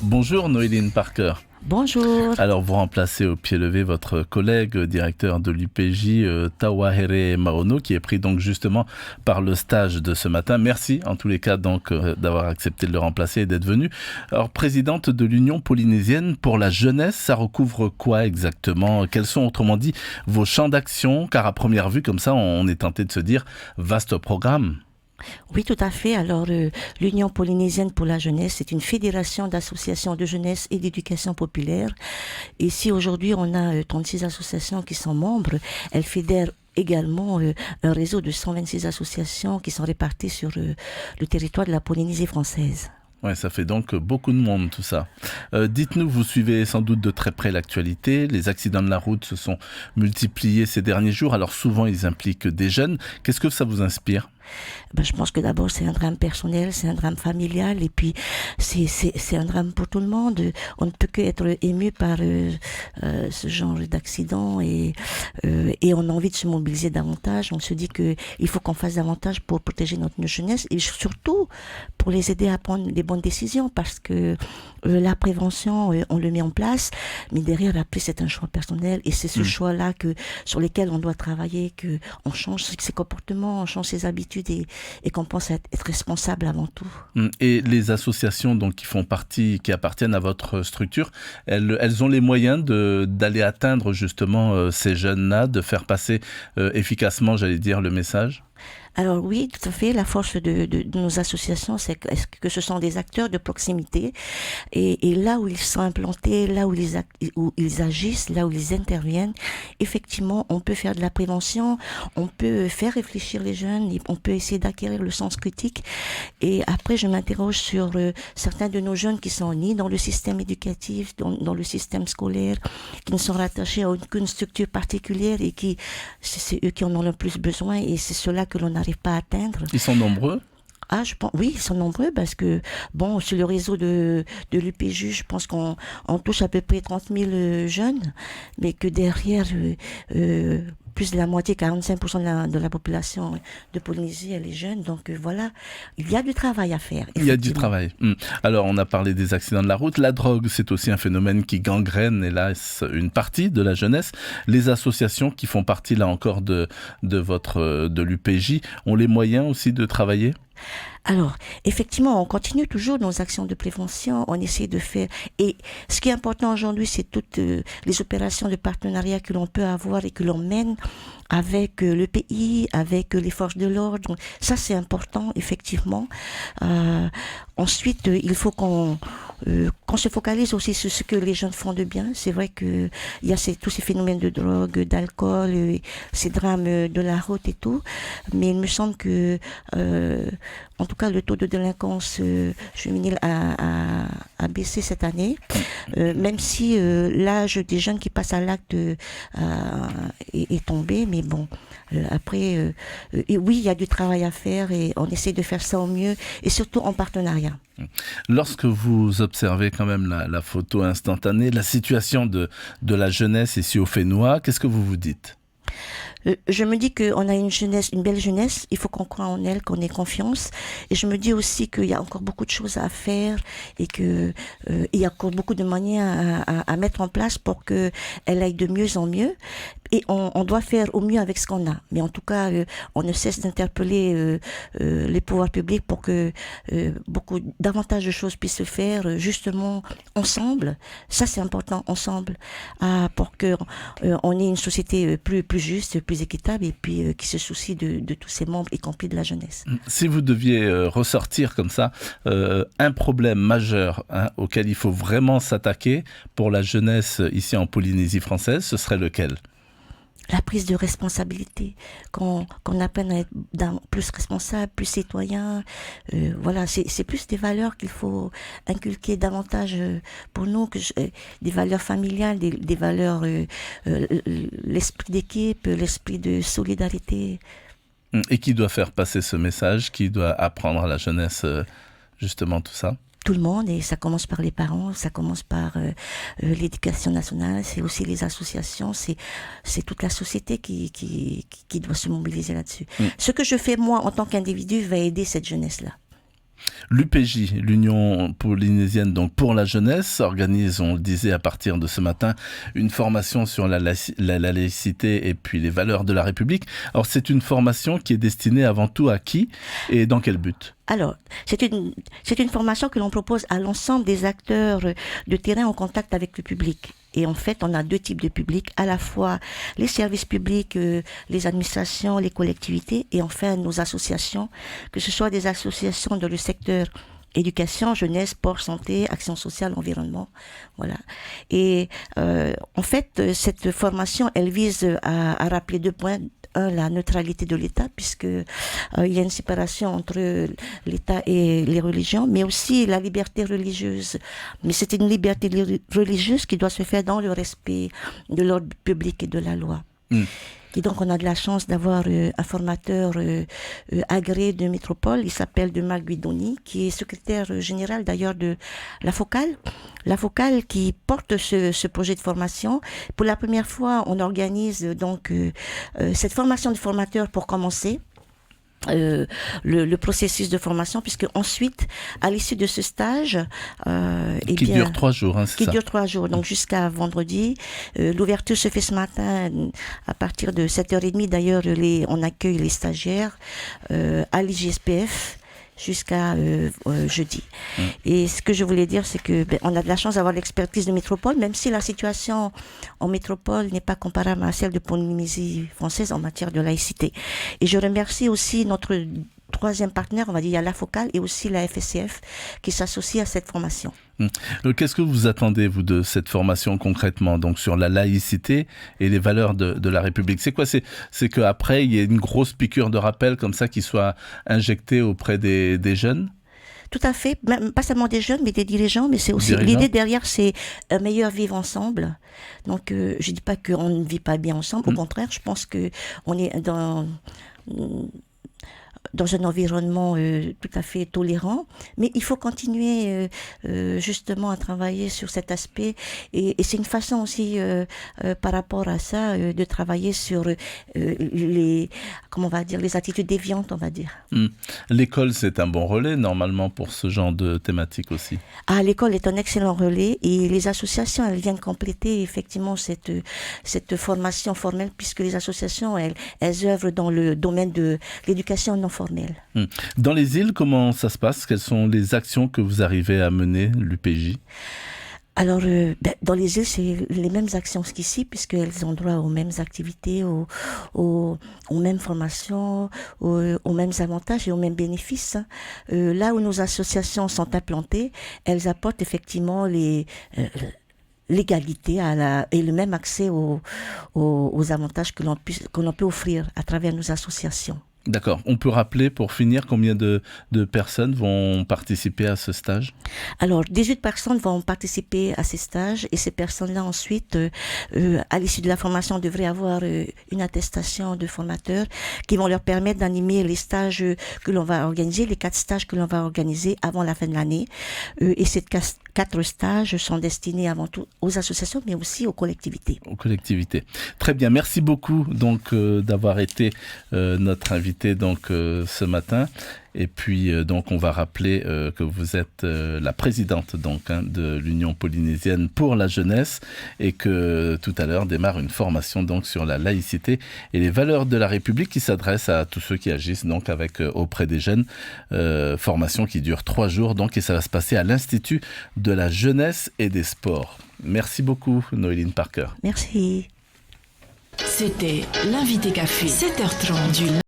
Bonjour Noéline Parker. Bonjour. Alors vous remplacez au pied levé votre collègue directeur de l'UPJ Tawahere Maono qui est pris donc justement par le stage de ce matin. Merci en tous les cas donc d'avoir accepté de le remplacer et d'être venu. Alors présidente de l'Union polynésienne pour la jeunesse, ça recouvre quoi exactement? Quels sont autrement dit vos champs d'action? Car à première vue comme ça on est tenté de se dire vaste programme. Oui, tout à fait. Alors, l'Union polynésienne pour la jeunesse, c'est une fédération d'associations de jeunesse et d'éducation populaire. Et si aujourd'hui on a 36 associations qui sont membres, elles fédèrent également un réseau de 126 associations qui sont réparties sur le territoire de la Polynésie française. Ouais, ça fait donc beaucoup de monde tout ça. Dites-nous, vous suivez sans doute de très près l'actualité. Les accidents de la route se sont multipliés ces derniers jours. Alors souvent, ils impliquent des jeunes. Qu'est-ce que ça vous inspire ? Je pense que d'abord c'est un drame personnel, c'est un drame familial et puis c'est un drame pour tout le monde. On ne peut qu'être ému par ce genre d'accident et on a envie de se mobiliser davantage. On se dit que il faut qu'on fasse davantage pour protéger notre jeunesse et surtout pour les aider à prendre les bonnes décisions parce que la prévention on le met en place, mais derrière après c'est un choix personnel et c'est ce choix-là sur lequel on doit travailler, que on change ses comportements, on change ses habitudes et qu'on pense être responsable avant tout. Et les associations donc, qui appartiennent à votre structure, elles ont les moyens d'aller atteindre justement ces jeunes-là, de faire passer efficacement, j'allais dire, le message ? Alors oui, tout à fait. La force de nos associations, c'est que ce sont des acteurs de proximité. Et là où ils sont implantés, là où ils agissent, là où ils interviennent, effectivement, on peut faire de la prévention, on peut faire réfléchir les jeunes, on peut essayer d'acquérir le sens critique. Et après, je m'interroge sur certains de nos jeunes qui sont ni dans le système éducatif, dans le système scolaire, qui ne sont rattachés à aucune structure particulière et c'est eux qui en ont le plus besoin et c'est cela que l'on n'arrive pas à atteindre. Ils sont nombreux ? Je pense, oui, ils sont nombreux parce que, sur le réseau de l'UPJ, je pense qu'on touche à peu près 30 000 jeunes, mais que derrière, plus de la moitié, 45% de la population de Polynésie, elle est jeune. Donc voilà, il y a du travail à faire. Il y a du travail. Alors, on a parlé des accidents de la route. La drogue, c'est aussi un phénomène qui gangrène, hélas, une partie de la jeunesse. Les associations qui font partie, là encore, de l'UPJ, ont les moyens aussi de travailler ? Alors, effectivement, on continue toujours nos actions de prévention, on essaie de faire... Et ce qui est important aujourd'hui, c'est toutes les opérations de partenariat que l'on peut avoir et que l'on mène avec le pays, avec les forces de l'ordre. Donc, ça, c'est important, effectivement. Ensuite, il faut qu'on se focalise aussi sur ce que les jeunes font de bien. C'est vrai qu'il y a tous ces phénomènes de drogue, d'alcool, ces drames de la route et tout. Mais il me semble que... en tout cas, le taux de délinquance juvénile a baissé cette année, même si l'âge des jeunes qui passent à l'acte est tombé. Mais bon, après, oui, il y a du travail à faire et on essaie de faire ça au mieux et surtout en partenariat. Lorsque vous observez quand même la photo instantanée, la situation de la jeunesse ici au Fénois, qu'est-ce que vous vous dites ? Je me dis qu'on a une belle jeunesse, il faut qu'on croie en elle, qu'on ait confiance. Et je me dis aussi qu'il y a encore beaucoup de choses à faire et qu'il y a encore beaucoup de manières à mettre en place pour qu'elle aille de mieux en mieux. Et on doit faire au mieux avec ce qu'on a. Mais en tout cas, on ne cesse d'interpeller les pouvoirs publics pour que davantage de choses puissent se faire justement ensemble. Ça, c'est important, ensemble, pour qu'on ait une société plus juste, plus équitable et puis qui se soucie de tous ses membres, y compris de la jeunesse. Si vous deviez ressortir comme ça un problème majeur auquel il faut vraiment s'attaquer pour la jeunesse ici en Polynésie française, ce serait lequel ? La prise de responsabilité, qu'on apprenne à être plus responsable, plus citoyen. Voilà, c'est plus des valeurs qu'il faut inculquer davantage pour nous, des valeurs familiales, des valeurs, l'esprit d'équipe, l'esprit de solidarité. Et qui doit faire passer ce message ? Qui doit apprendre à la jeunesse justement tout ça ? Tout le monde, et ça commence par les parents, ça commence par l'éducation nationale, c'est aussi les associations, c'est toute la société qui doit se mobiliser là-dessus. Ce que je fais moi en tant qu'individu va aider cette jeunesse-là. L'UPJ, l'Union polynésienne donc pour la jeunesse, organise, on le disait à partir de ce matin, une formation sur la laïcité et puis les valeurs de la République. Alors c'est une formation qui est destinée avant tout à qui et dans quel but ? Alors, c'est une formation que l'on propose à l'ensemble des acteurs de terrain en contact avec le public. Et en fait, on a deux types de publics, à la fois les services publics, les administrations, les collectivités, et enfin nos associations, que ce soit des associations dans le secteur éducation, jeunesse, sport, santé, action sociale, environnement, voilà. Et en fait, cette formation, elle vise à rappeler 2 points. Un, la neutralité de l'État, puisque il y a une séparation entre l'État et les religions, mais aussi la liberté religieuse. Mais c'est une liberté religieuse qui doit se faire dans le respect de l'ordre public et de la loi. Et donc, on a de la chance d'avoir un formateur agréé de métropole. Il s'appelle Marc Guidoni, qui est secrétaire général d'ailleurs de la Focale. La Focale qui porte ce projet de formation. Pour la première fois, on organise donc cette formation de formateur pour commencer. Le processus de formation, puisque ensuite, à l'issue de ce stage, qui dure 3 jours, hein, qui dure 3 jours, donc jusqu'à vendredi. L'ouverture se fait ce matin à partir de 7h30. D'ailleurs, on accueille les stagiaires à l'IGSPF jusqu'à jeudi. Et ce que je voulais dire, c'est que on a de la chance d'avoir l'expertise de métropole, même si la situation en métropole n'est pas comparable à celle de Polynésie française en matière de laïcité. Et je remercie aussi notre troisième partenaire, on va dire, il y a la Focale et aussi la FSCF qui s'associe à cette formation. Qu'est-ce que vous attendez, vous, de cette formation concrètement, donc sur la laïcité et les valeurs de la République ? C'est quoi ? C'est qu'après, il y ait une grosse piqûre de rappel comme ça qui soit injectée auprès des jeunes ? Tout à fait, même, pas seulement des jeunes, mais des dirigeants, mais c'est aussi l'idée derrière, c'est un meilleur vivre ensemble. Donc, je dis pas qu'on ne vit pas bien ensemble, au contraire, je pense que on est dans un environnement tout à fait tolérant, mais il faut continuer justement à travailler sur cet aspect et c'est une façon aussi par rapport à ça de travailler sur les attitudes déviantes, on va dire. L'école, c'est un bon relais normalement pour ce genre de thématique aussi. L'école est un excellent relais et les associations, elles viennent compléter effectivement cette formation formelle, puisque les associations, elles œuvrent dans le domaine de l'éducation non formelle. Dans les îles, comment ça se passe ? Quelles sont les actions que vous arrivez à mener, l'UPJ ? Alors, dans les îles, c'est les mêmes actions qu'ici, puisqu'elles ont droit aux mêmes activités, aux mêmes formations, aux mêmes avantages et aux mêmes bénéfices. Là où nos associations sont implantées, elles apportent effectivement l'égalité et le même accès aux avantages que l'on peut offrir à travers nos associations. D'accord. On peut rappeler, pour finir, combien de personnes vont participer à ce stage ? Alors, 18 personnes vont participer à ces stages et ces personnes-là, ensuite, à l'issue de la formation, devraient avoir une attestation de formateur qui vont leur permettre d'animer les stages que l'on va organiser, les 4 stages que l'on va organiser avant la fin de l'année. Et ces 4 stages sont destinés avant tout aux associations, mais aussi aux collectivités. Aux collectivités. Très bien. Merci beaucoup donc d'avoir été notre invité ce matin. Et puis donc on va rappeler que vous êtes la présidente de l'Union polynésienne pour la jeunesse et que tout à l'heure démarre une formation donc sur la laïcité et les valeurs de la République qui s'adresse à tous ceux qui agissent donc auprès des jeunes. Formation qui dure 3 jours donc et ça va se passer à l'Institut de la jeunesse et des sports. Merci beaucoup Noéline Parker. Merci. C'était l'invité café, 7h30 du